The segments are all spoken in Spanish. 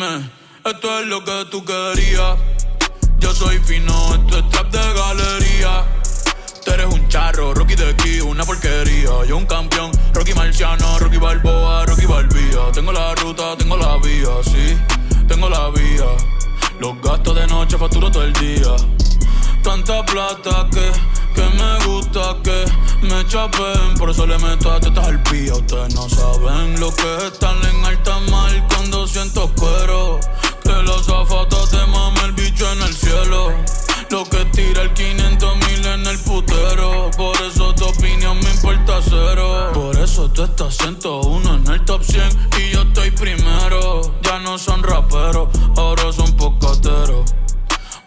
Nene, esto es lo que tú querías. Yo soy fino, esto es trap de galería. Tú eres un charro, Rocky de aquí, una porquería. Yo un campeón, Rocky Marciano, Rocky Balboa, Rocky Balbía. Tengo la ruta, tengo la vía, sí, tengo la vía. Los gastos de noche facturo todo el día. Tanta plata que me gusta que me chapen. Por eso le meto a tetas al pía. Ustedes no saben lo que es estar en alta mar con 200 cueros. Que los zapatos te mame el bicho en el cielo. Lo que tira el 500,000 en el putero. Por eso tu opinión me importa cero. Por eso tú estás 101 en el top 100 y yo estoy primero. Ya no son raperos, ahora son pocateros.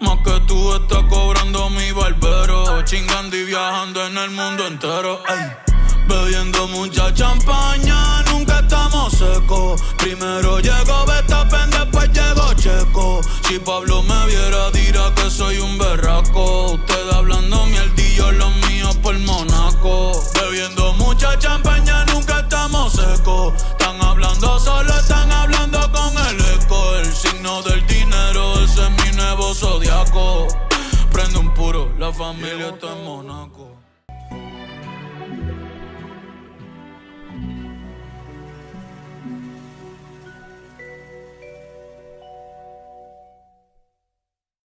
Más que tú estás cobrando mi barbero. Chingando y viajando en el mundo entero. Ay. Bebiendo mucha champaña, nunca estamos secos. Primero llegó Verstappen, después llegó Checo. Si Pablo me viera dirá que soy un berraco. Ustedes hablando mierdillo, los míos por Monaco. Bebiendo mucha champaña, nunca estamos secos. Están hablando solo, están hablando con el eco. El signo del dinero, ese es mi nuevo zodiaco. Prende un puro, la familia está en Monaco.